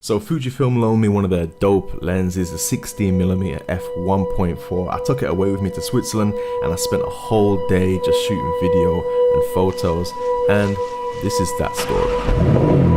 So Fujifilm loaned me one of their dope lenses, a 16mm f1.4. I took it away with me to Switzerland and I spent a whole day just shooting video and photos, and this is that story.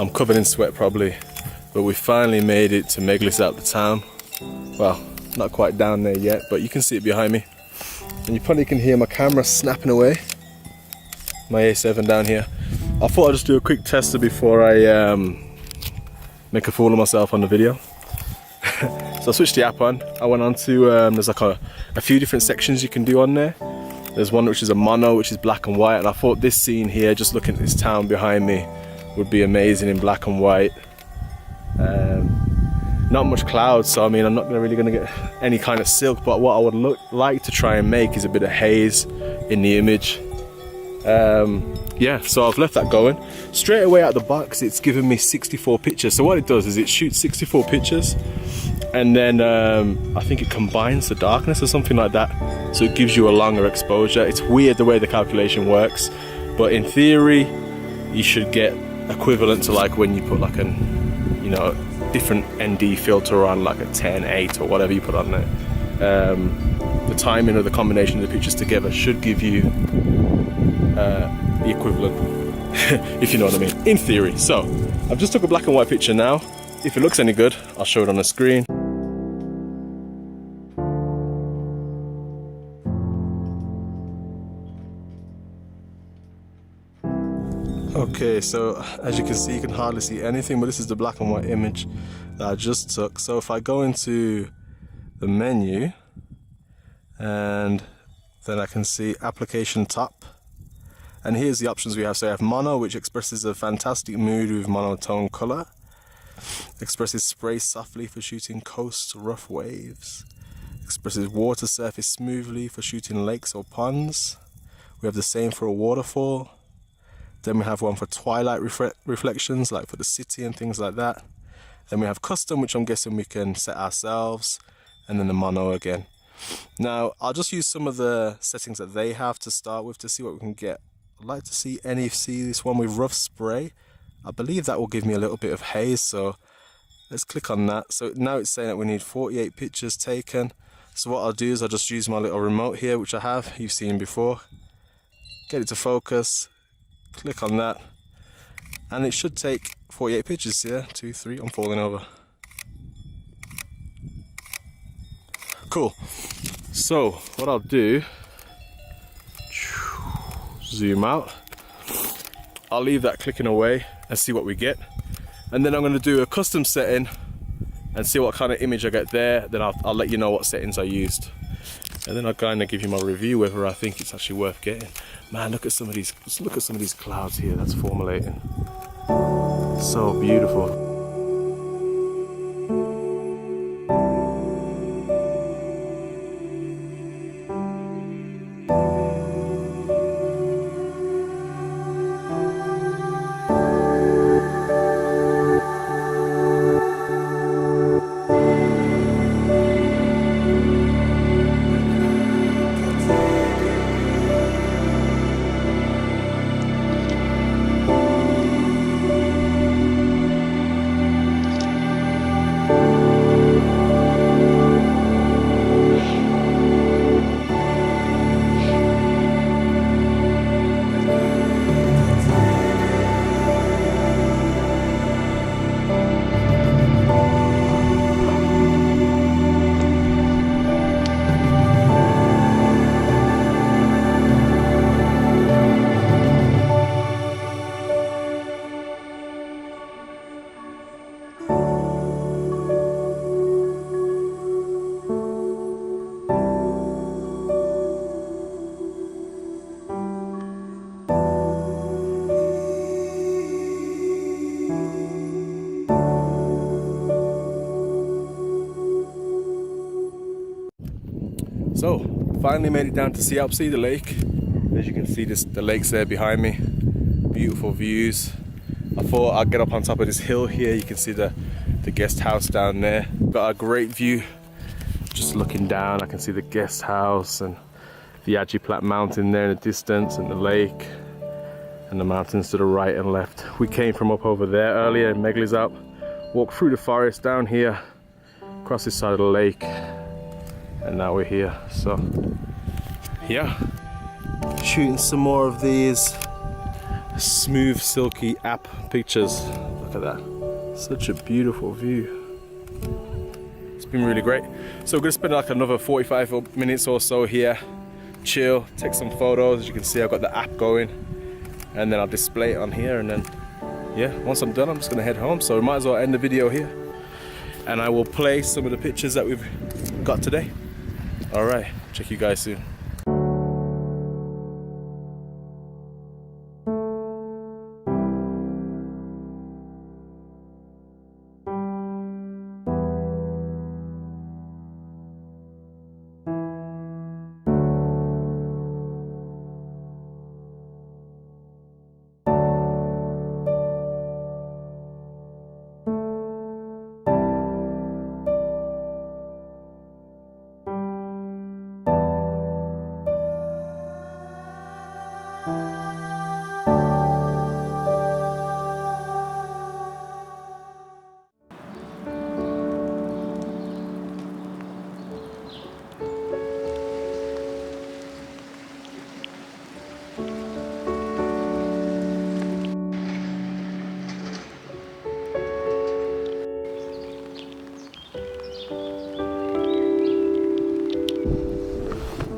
I'm covered in sweat probably, but we finally made it to Meglis out the town. Well, not quite down there yet, but you can see it behind me. And you probably can hear my camera snapping away. My A7 down here. I thought I'd just do a quick tester before I make a fool of myself on the video. So I switched the app on. I went on to, there's like a few different sections you can do on there. There's one which is a mono, which is black and white, and I thought this scene here, just looking at this town behind me, would be amazing in black and white. Not much clouds, so I mean I'm not really going to get any kind of silk, but what I would like to try and make is a bit of haze in the image. Yeah, so I've left that going. Straight away out the box it's given me 64 pictures. So what it does is it shoots 64 pictures, and then I think it combines the darkness or something like that, so it gives you a longer exposure. It's weird the way the calculation works, but in theory you should get equivalent to like when you put like an, you know, different ND filter on, like a 10:8 or whatever you put on there. The timing of the combination of the pictures together should give you the equivalent, if you know what I mean, in theory. So I've just took a black and white picture now. If it looks any good, I'll show it on the screen. Okay, so as you can see, you can hardly see anything, but this is the black and white image that I just took. So if I go into the menu, and then I can see application top, and here's the options we have. So I have mono, which expresses a fantastic mood with monotone color. Expresses spray softly for shooting coast rough waves. Expresses water surface smoothly for shooting lakes or ponds. We have the same for a waterfall. Then we have one for twilight reflections, like for the city and things like that. Then we have custom, which I'm guessing we can set ourselves, and then the mono again. Now, I'll just use some of the settings that they have to start with to see what we can get. I'd like to see NFC, this one with rough spray. I believe that will give me a little bit of haze, so let's click on that. So now it's saying that we need 48 pictures taken. So what I'll do is I'll just use my little remote here, which I have, you've seen before. Get it to focus. Click on that, and it should take 48 pictures here. 2, 3, I'm falling over. Cool. So what I'll do, zoom out, I'll leave that clicking away and see what we get, and then I'm going to do a custom setting and see what kind of image I get there. Then I'll let you know what settings I used, and then I'll kind of give you my review whether I think it's actually worth getting. Man, look at some of these clouds here that's formulating. So beautiful. So, finally made it down to see the lake. As you can see, the lake's there behind me. Beautiful views. I thought I'd get up on top of this hill here. You can see the guest house down there. Got a great view. Just looking down, I can see the guest house and the Ajiplat mountain there in the distance, and the lake, and the mountains to the right and left. We came from up over there earlier in Meglis up, walked through the forest down here, across this side of the lake, and now we're here. So yeah, shooting some more of these smooth silky app pictures. Look at that. Such a beautiful view. It's been really great. So we're gonna spend like another 45 minutes or so here, chill, take some photos. As you can see, I've got the app going, and then I'll display it on here, and then yeah, once I'm done, I'm just gonna head home. So we might as well end the video here, and I will play some of the pictures that we've got today. All right, check you guys soon.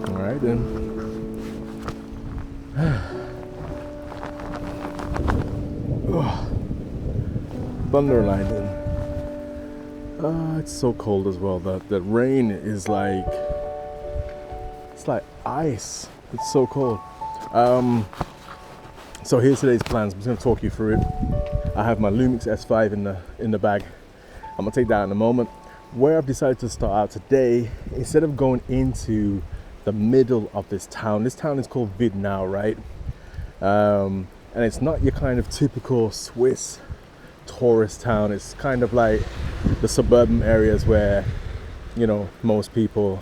Alright then. Thunder and lightning. It's so cold as well. The rain is like, it's like ice. It's so cold. So here's today's plans. I'm just gonna talk you through it. I have my Lumix S5 in the bag. I'm gonna take that in a moment. Where I've decided to start out today, instead of going into the middle of this town is called Vidnau, right? And it's not your kind of typical Swiss tourist town. It's kind of like the suburban areas where, you know, most people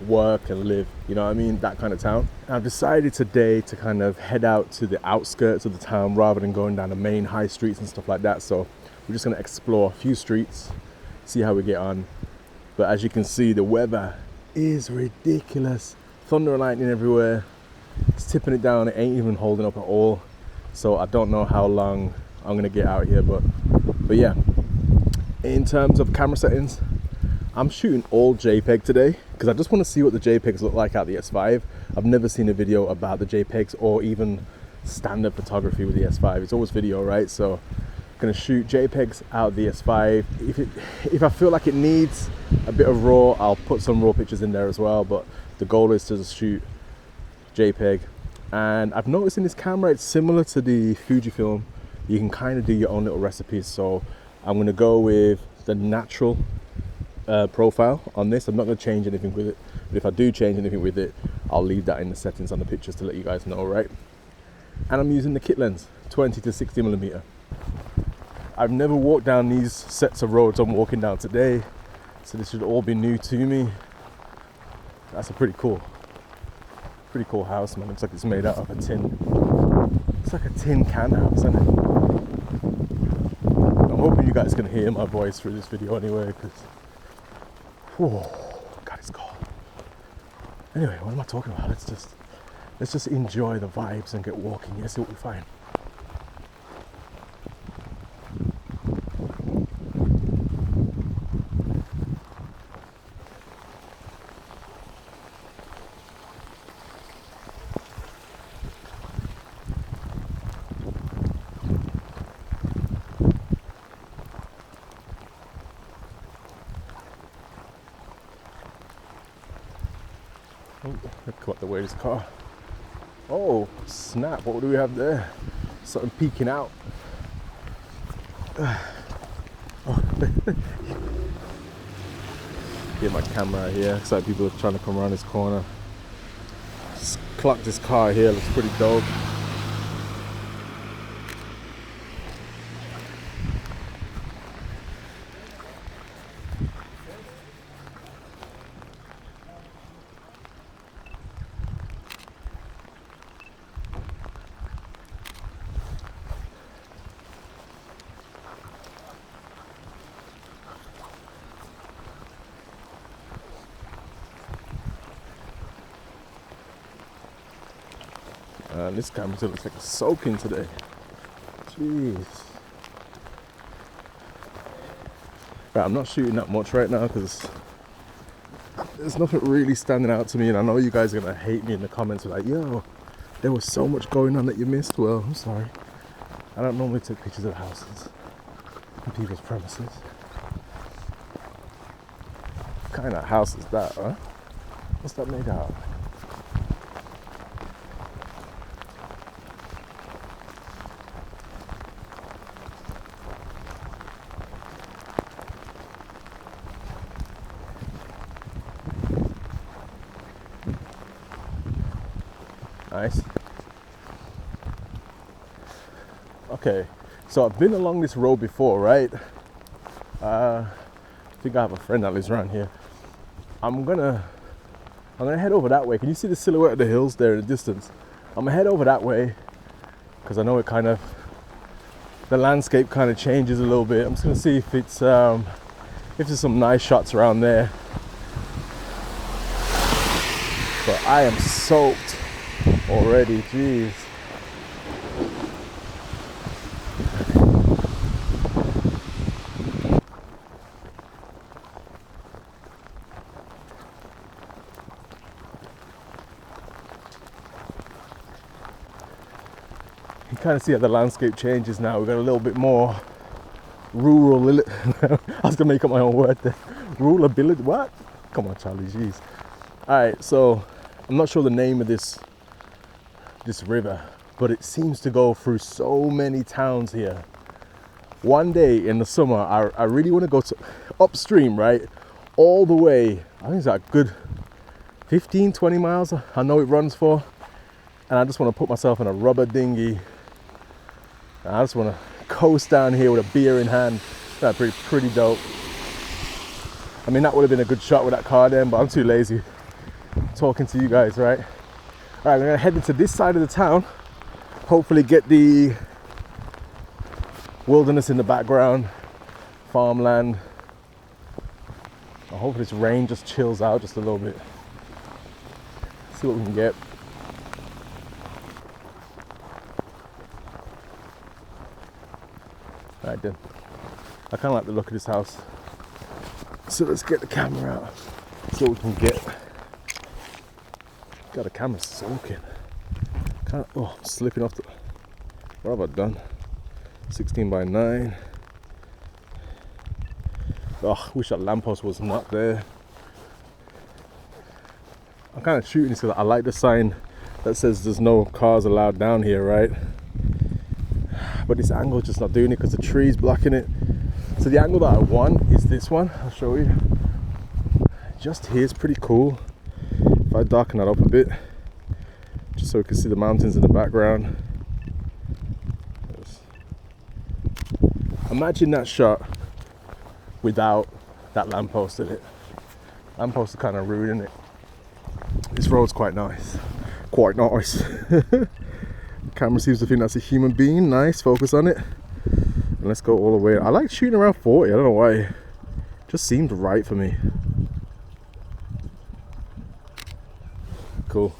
work and live, you know what I mean? That kind of town. And I've decided today to kind of head out to the outskirts of the town rather than going down the main high streets and stuff like that. So we're just gonna explore a few streets, see how we get on. But as you can see, the weather is ridiculous. Thunder and lightning everywhere. It's tipping it down. It ain't even holding up at all. So I don't know how long I'm gonna get out here, but yeah. In terms of camera settings, I'm shooting all JPEG today because I just want to see what the JPEGs look like out the S5. I've never seen a video about the JPEGs or even standard photography with the S5. It's always video, right? So I'm gonna shoot JPEGs out the S5. If I feel like it needs a bit of raw, I'll put some raw pictures in there as well, but the goal is to just shoot JPEG. And I've noticed in this camera, it's similar to the Fujifilm. You can kind of do your own little recipes. So I'm gonna go with the natural profile on this. I'm not gonna change anything with it, but if I do change anything with it, I'll leave that in the settings on the pictures to let you guys know, right? And I'm using the kit lens, 20 to 60 millimeter. I've never walked down these sets of roads I'm walking down today, so this should all be new to me. That's a pretty cool house, man. Looks like it's made out of a tin. It's like a tin can house, isn't it? I'm hoping you guys can hear my voice through this video anyway, because God, it's cold. Anyway, what am I talking about? Let's just enjoy the vibes and get walking. Yes, see what we find. Oh, look what the way this car. Oh, snap, what do we have there? Something peeking out. Oh. Get my camera out here. Looks like people are trying to come around this corner. Just clocked this car here, looks pretty dope. This camera looks like it's soaking today. Jeez. Right, I'm not shooting that much right now because there's nothing really standing out to me, and I know you guys are gonna hate me in the comments like, yo, there was so much going on that you missed. Well, I'm sorry. I don't normally take pictures of houses and people's premises. What kind of house is that, huh? What's that made out of? Nice. Okay, so I've been along this road before, right? I think I have a friend that lives around here. I'm gonna head over that way. Can you see the silhouette of the hills there in the distance? I'm gonna head over that way because I know it kind of, the landscape kind of changes a little bit. I'm just gonna see if it's if there's some nice shots around there. But I am soaked already, jeez. You kind of see how the landscape changes now. We've got a little bit more rural. I was gonna make up my own word there. Rural ability. What? Come on, Charlie. Jeez. All right. So I'm not sure the name of this river, but it seems to go through so many towns here. One day in the summer, I really want to go to upstream, right? All the way. I think it's like a good 15, 20 miles. I know it runs for. And I just want to put myself in a rubber dinghy. And I just want to coast down here with a beer in hand. That's pretty dope. I mean, that would have been a good shot with that car then, but I'm too lazy talking to you guys, right? All right, we're gonna head into this side of the town. Hopefully get the wilderness in the background, farmland. I hope this rain just chills out just a little bit. See what we can get. Right then, I kind of like the look of this house. So let's get the camera out, see what we can get. God, the camera's soaking. Kind of, oh, slipping off the, what have I done? 16:9. Oh, wish that lamppost was not there. I'm kind of shooting this because I like the sign that says there's no cars allowed down here, right? But this angle is just not doing it because the tree's blocking it. So the angle that I want is this one. I'll show you. Just here is pretty cool. If I darken that up a bit, just so we can see the mountains in the background. Imagine that shot without that lamppost in it. Lamppost is kind of ruining it. This road's quite nice. Quite nice. Camera seems to think that's a human being. Nice, focus on it. And let's go all the way. I like shooting around 40. I don't know why. It just seemed right for me. Cool.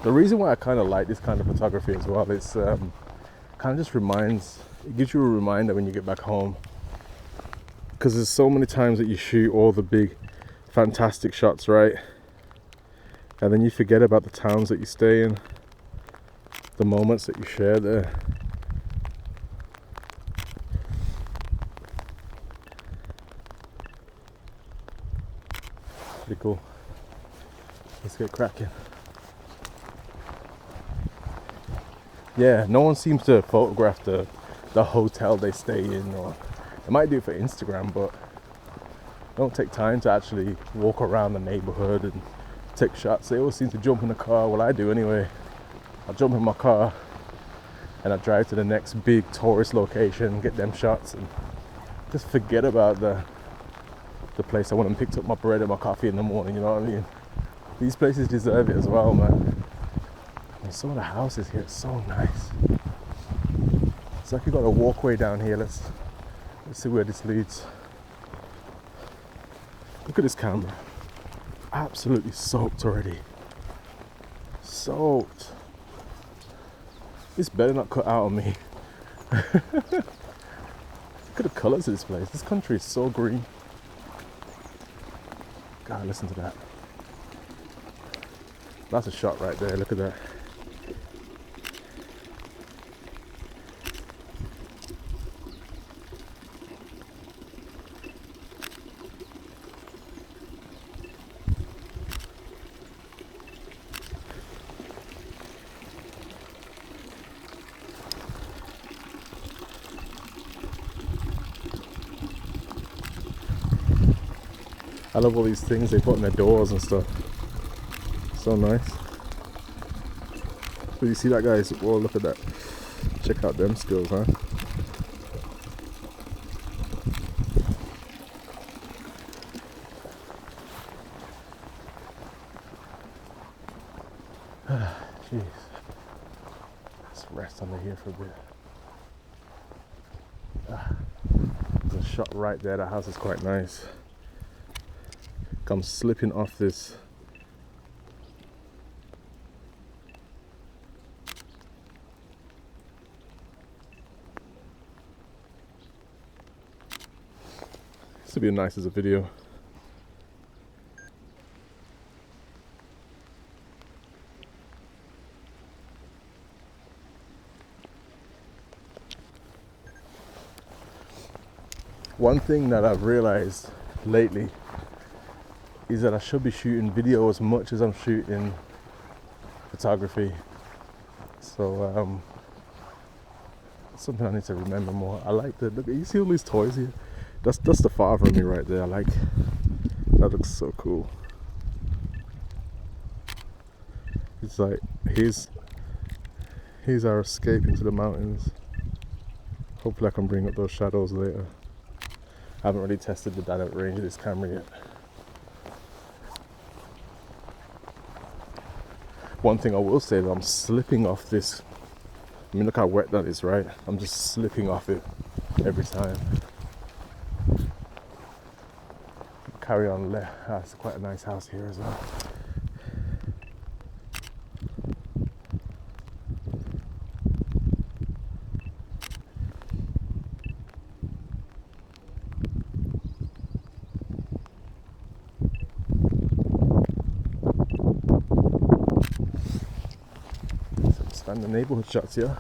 The reason why I kind of like this kind of photography as well is kind of just reminds, it gives you a reminder when you get back home. Because there's so many times that you shoot all the big, fantastic shots, right? And then you forget about the towns that you stay in, the moments that you share there. Pretty cool. Let's get cracking. Yeah, no one seems to photograph the hotel they stay in, or they might do it for Instagram, but don't take time to actually walk around the neighborhood and take shots. They always seem to jump in the car. Well, I do anyway. I jump in my car and I drive to the next big tourist location, get them shots, and just forget about the place I went and picked up my bread and my coffee in the morning, you know what I mean? These places deserve it as well, man. I mean, some of the houses here are so nice. It's like you've got a walkway down here. Let's see where this leads. Look at this camera. Absolutely soaked already. Soaked. This better not cut out on me. Look at the colours of this place. This country is so green. God, listen to that. That's a shot right there. Look at that. I love all these things they put on their doors and stuff. So nice. So you see that, guys? Whoa, look at that. Check out them skills, huh? Jeez. Let's rest under here for a bit. There's a shot right there. That house is quite nice. I'm slipping off this. This would be nice as a video. One thing that I've realized lately is that I should be shooting video as much as I'm shooting photography. So something I need to remember more. I like the look. You see all these toys here? That's the father in me right there. I like that. Looks so cool. It's like here's our escape into the mountains. Hopefully I can bring up those shadows later. I haven't really tested the dynamic range of this camera yet. One thing I will say is I'm slipping off this. I mean, look how wet that is, right? I'm just slipping off it every time. Carry on left. That's quite a nice house here as well. And the neighborhood shots here.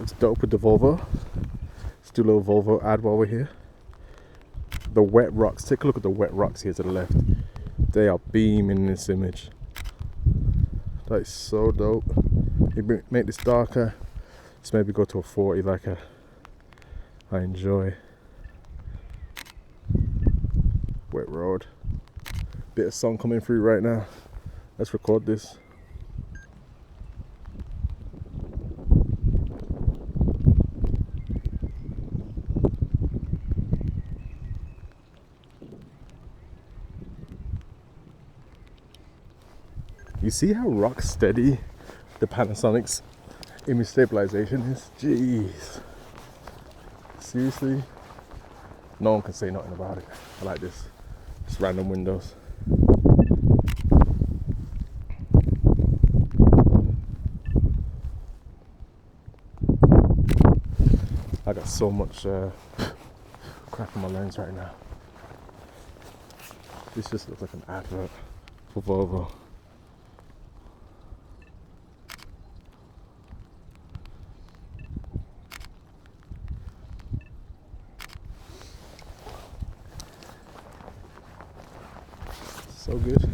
It's dope with the Volvo. Let's do a little Volvo ad while we're here. The wet rocks. Take a look at the wet rocks here to the left. They are beaming in this image. That is so dope. You make this darker. Let's maybe go to a 40 like I enjoy. Wet road. Bit of sun coming through right now. Let's record this. You see how rock steady the Panasonic's image stabilization is? Jeez. Seriously? No one can say nothing about it. I like this. Just random windows. I got so much crap on my lens right now. This just looks like an advert for Volvo. So good. Do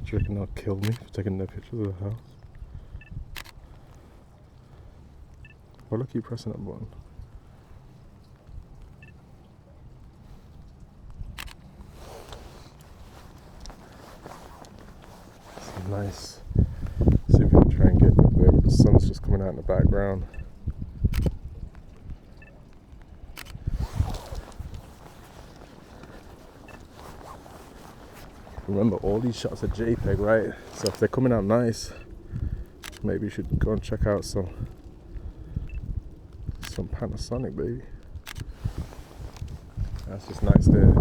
you reckon they'll kill me for taking their pictures of the house? Why do I keep pressing that button? Some nice. See if we can try and get up there, but the sun's just coming out in the background. Remember, all these shots are JPEG, right? So if they're coming out nice, maybe you should go and check out some Panasonic, baby. That's just nice there.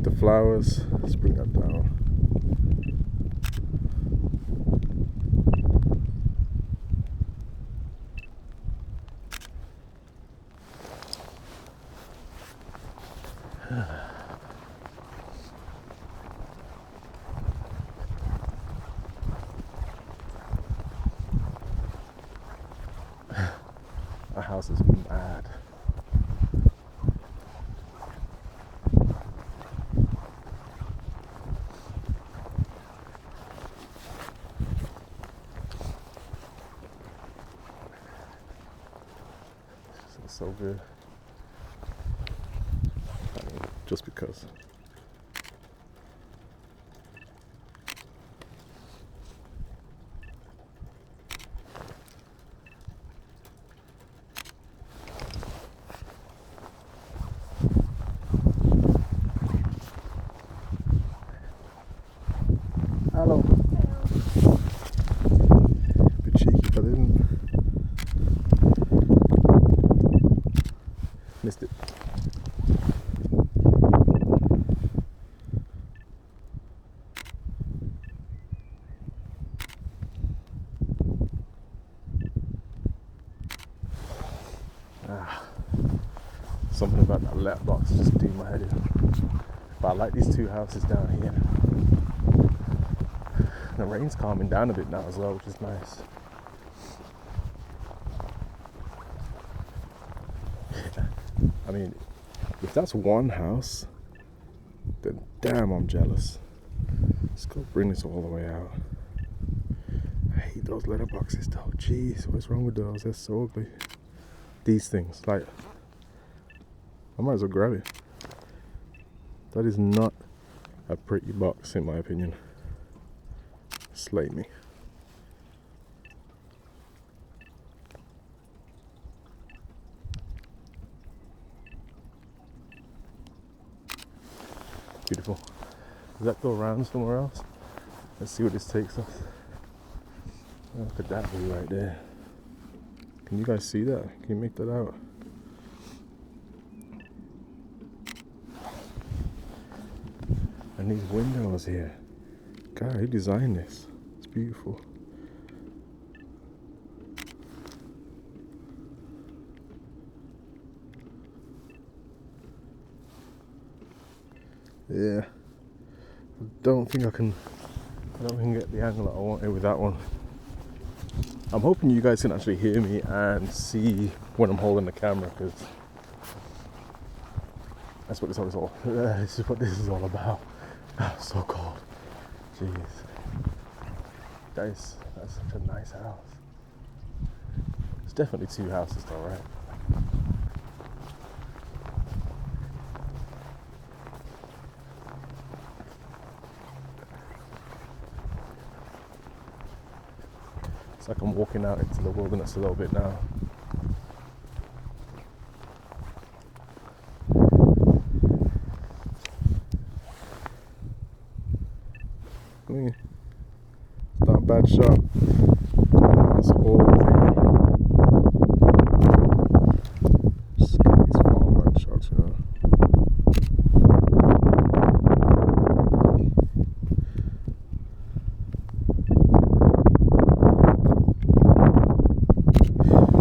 The flowers, let's bring that down. house is mad. It's so good. I mean, just because. Hello. Hello. Bit cheeky, but I didn't. Missed it. Something about that letterbox just doing my head in. But I like these two houses down here. The rain's calming down a bit now as well, which is nice. I mean, if that's one house, then damn, I'm jealous. Let's go bring this all the way out. I hate those letterboxes though. Jeez, what's wrong with those? They're so ugly. These things, like, I might as well grab it. That is not a pretty box in my opinion. Slay me. Beautiful. Does that go around somewhere else? Let's see what this takes us. Look at that view right there. Can you guys see that? Can you make that out? And these windows here. God, who designed this? It's beautiful. Yeah. I don't think I can get the angle that I wanted with that one. I'm hoping you guys can actually hear me and see when I'm holding the camera, because that's what this is all. This is what this is all about. Oh, so cold. Jeez. That's such a nice house. It's definitely two houses though, right? It's like I'm walking out into the wilderness a little bit now. I mean, it's not a bad shot. It's all there. Just get these farmland shots, you know.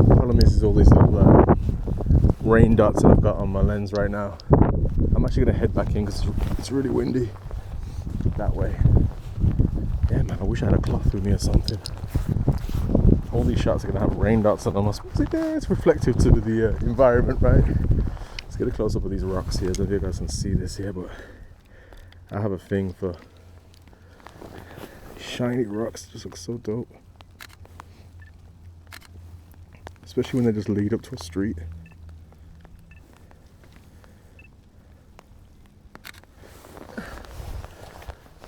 Problem is all these little rain dots that I've got on my lens right now. I'm actually going to head back in because it's really windy that way. Yeah, man, I wish I had a cloth with me or something. All these shots are going to have rain dots on them. I suppose it's reflective to the environment, right? Let's get a close up of these rocks here. I don't know if you guys can see this here, but I have a thing for shiny rocks. It just looks so dope. Especially when they just lead up to a street.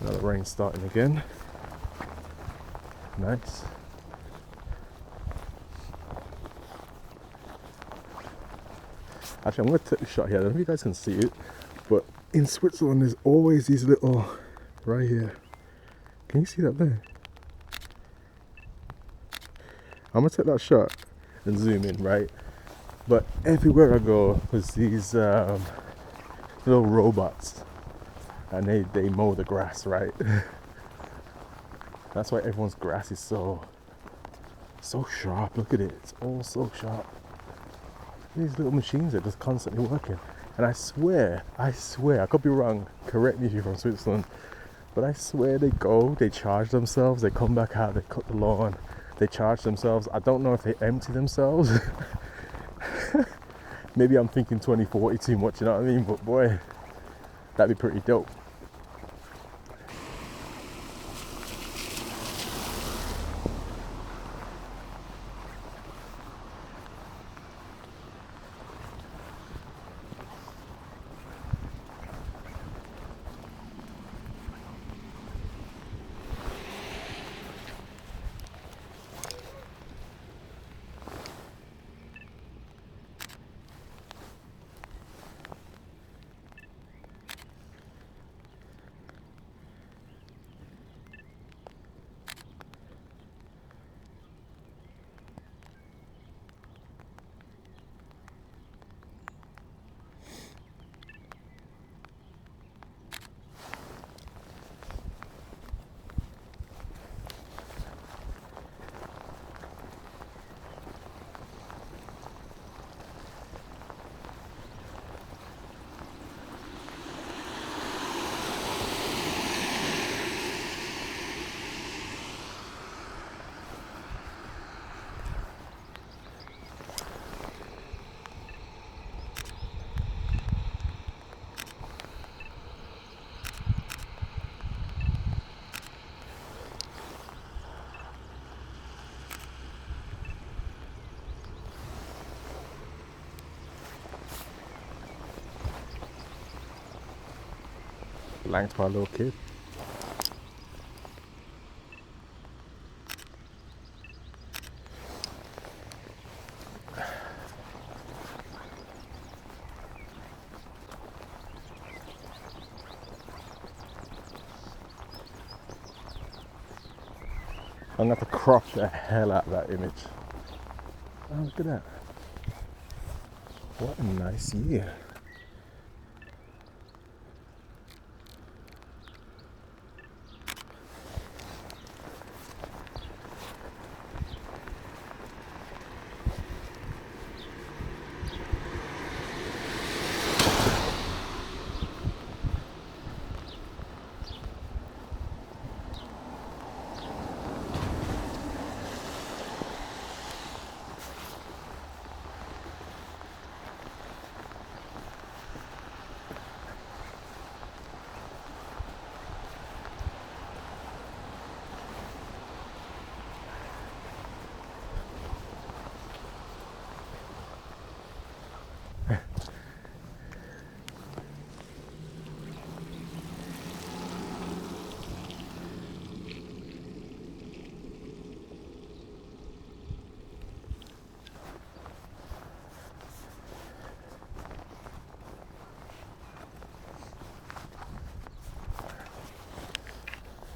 Now the rain's starting again. Nice. Actually, I'm going to take a shot here. I don't know if you guys can see it, but in Switzerland there's always these little, right here. Can you see that there? I'm going to take that shot and zoom in, right? But everywhere I go there's these little robots, and they mow the grass, right? That's why everyone's grass is so sharp. Look at it, it's all so sharp. These little machines are just constantly working. And I swear, I could be wrong, correct me if you're from Switzerland, but I swear they charge themselves, they come back out, they cut the lawn, they charge themselves. I don't know if they empty themselves. Maybe I'm thinking 2040 too much, you know what I mean? But boy, that'd be pretty dope. Blanked my little kid. I'm gonna have to crop the hell out of that image. Oh, look at that. What a nice year.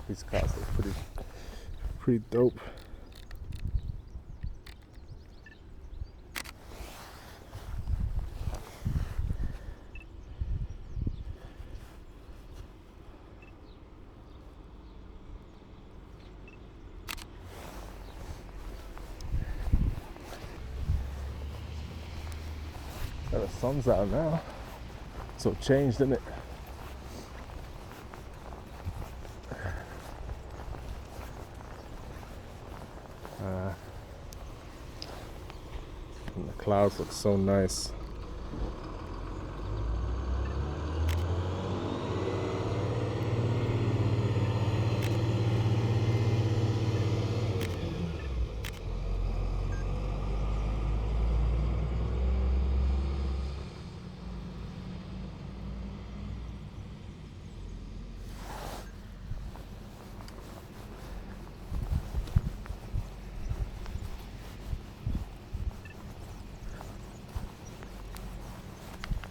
These cars are pretty dope. So the sun's out now, so it changed, didn't it? And the clouds look so nice.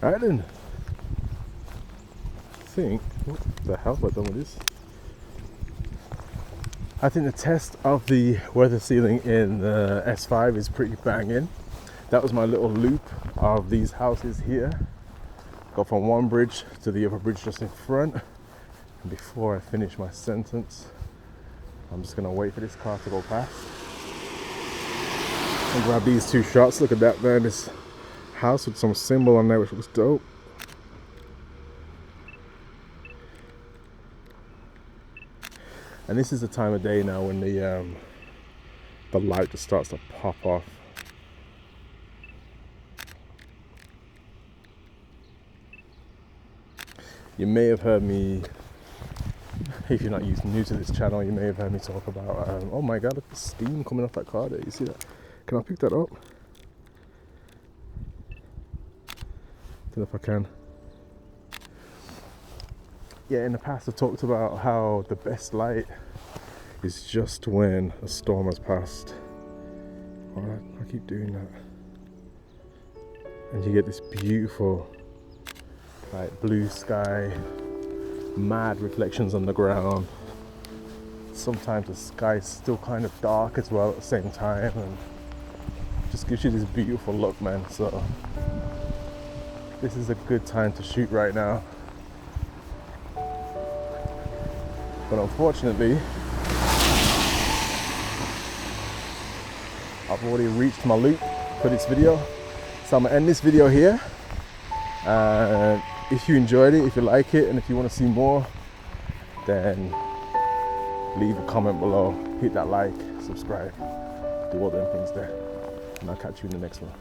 Alright then. I think, what the hell have I done with this? I think the test of the weather sealing in the S5 is pretty banging. That was my little loop of these houses here. Go from one bridge to the other bridge just in front. And before I finish my sentence, I'm just gonna wait for this car to go past and grab these two shots. Look at that, man. This house with some symbol on there, which was dope. And this is the time of day now when the light just starts to pop off. You may have heard me, if you're not new to this channel, you may have heard me talk about, oh my god, look at the steam coming off that car there. You see that? Can I pick that up? Don't know if I can. Yeah, in the past I've talked about how the best light is just when a storm has passed. Alright, I keep doing that. And you get this beautiful, like, blue sky, mad reflections on the ground. Sometimes the sky's still kind of dark as well at the same time, and just gives you this beautiful look, man. So this is a good time to shoot right now. But unfortunately, I've already reached my loop for this video. So I'm gonna end this video here. If you enjoyed it, if you like it, and if you want to see more, then leave a comment below, hit that like, subscribe, do all them things there. And I'll catch you in the next one.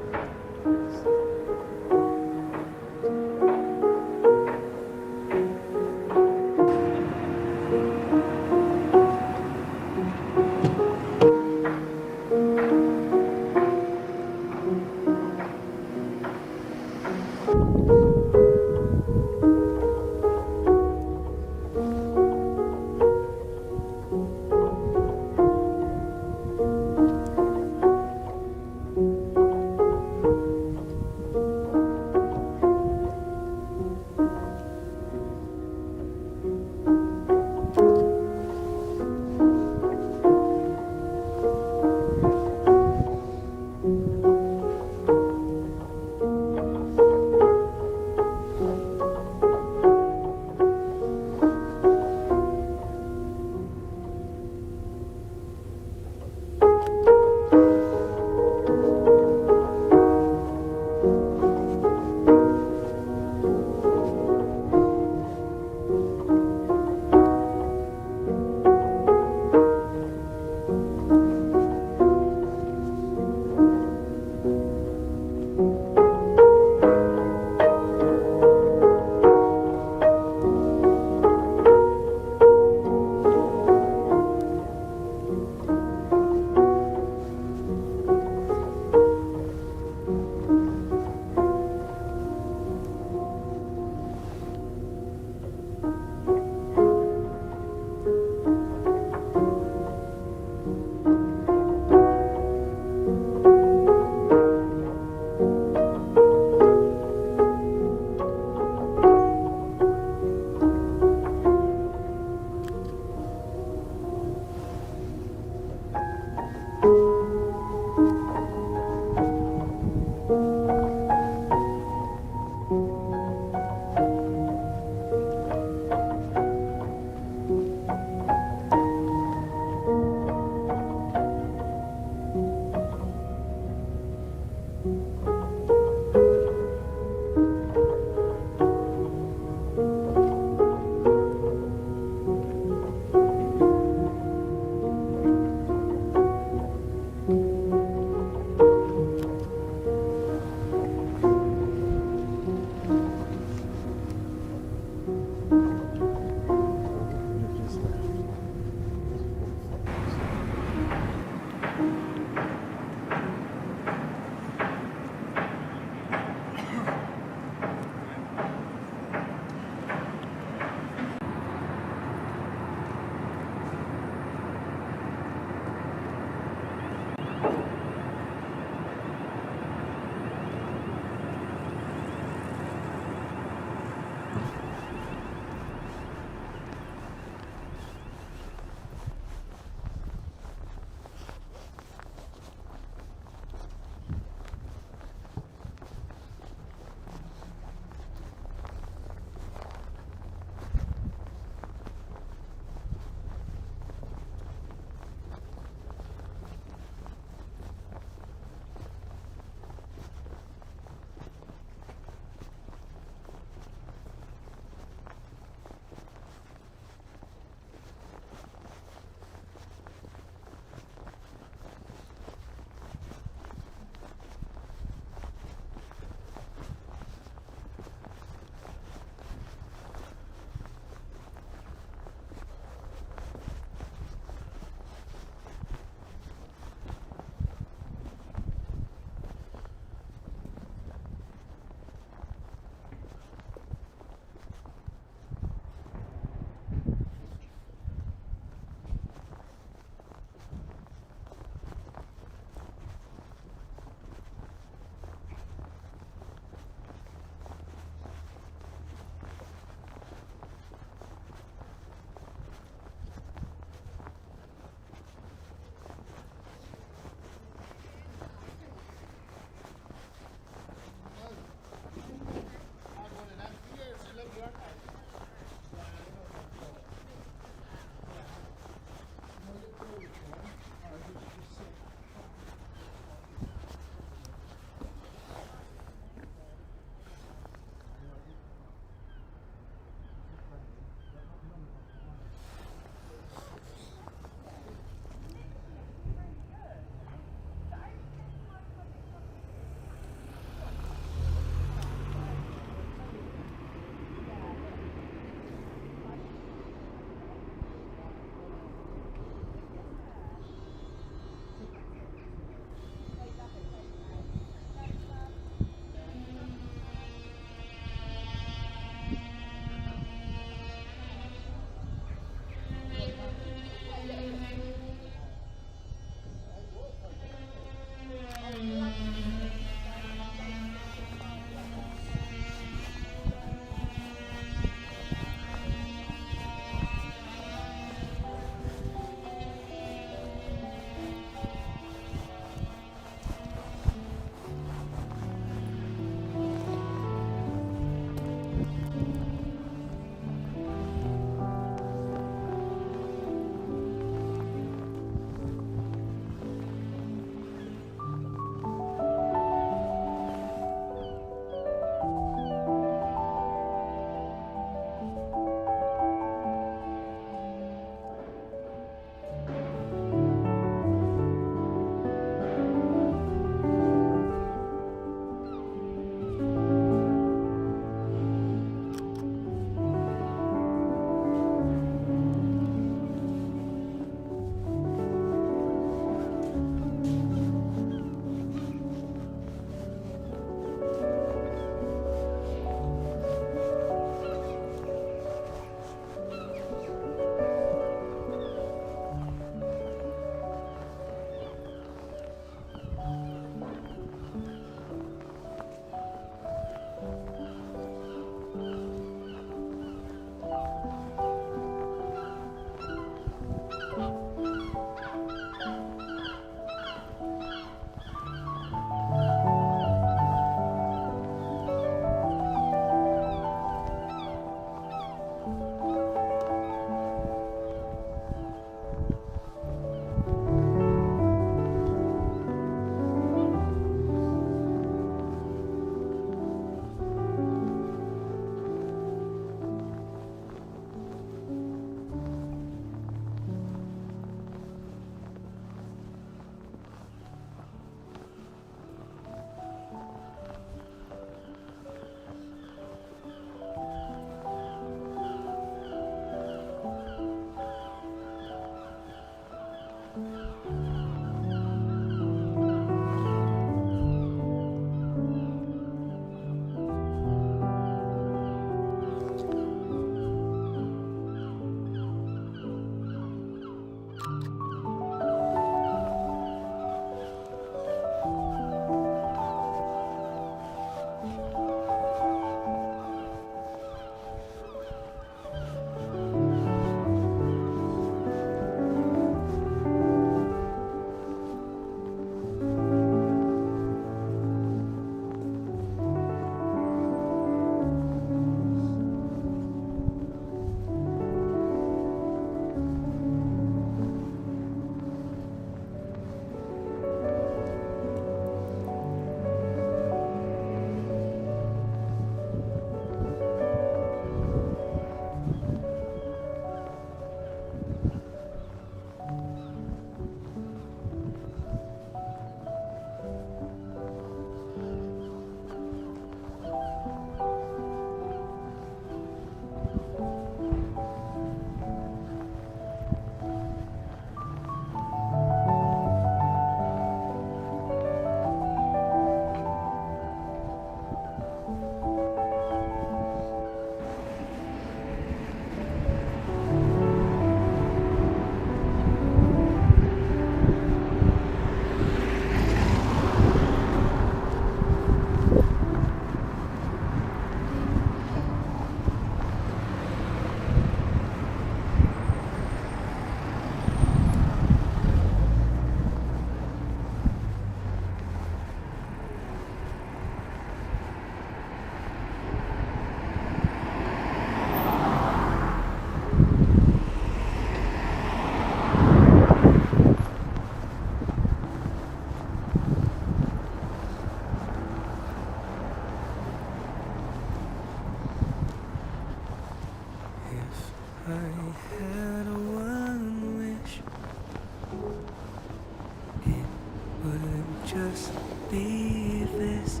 would just be this,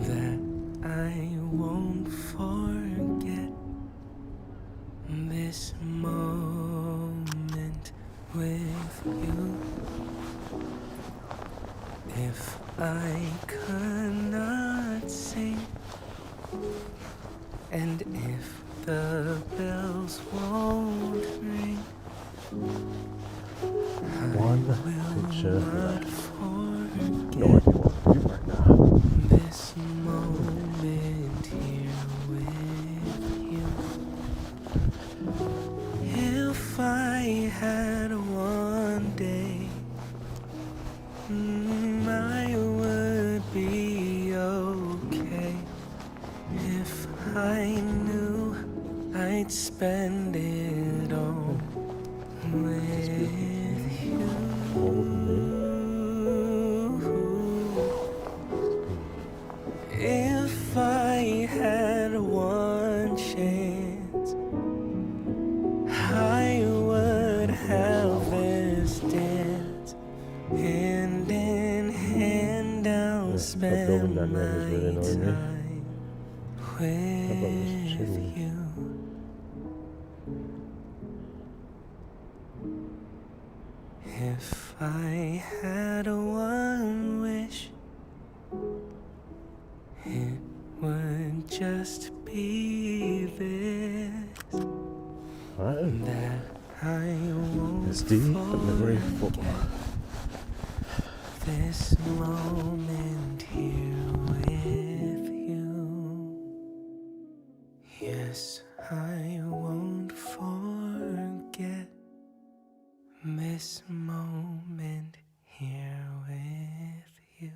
that I won't forget this moment with you. If I could not sing, and if the bells won't ring, One picture left. No idea what to do right now. This moment here with you. If I had one day, I would be okay. If I knew I'd spend it all with you. If I had one chance, I would have this dance. Hand in hand, I'll spend my time with you. If I had one wish, it would just be this, that I won't It's deep and memory forget this moment here with you. Yes, I won't forget this moment here with you.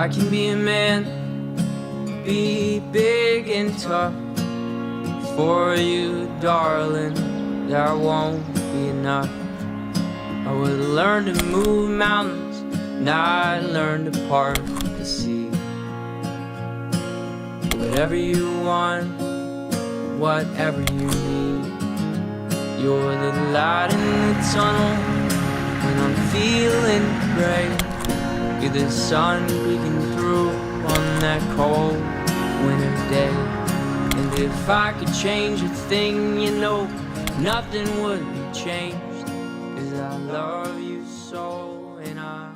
I can be a man, be big and tough for you, darling. That won't be enough. I would learn to move mountains, and I learn to part the sea. Whatever you want, whatever you need, you're the light in the tunnel when I'm feeling gray. You're the sun peeking through on that cold winter day. And if I could change a thing, you know, nothing would be changed. 'Cause I love you so, and I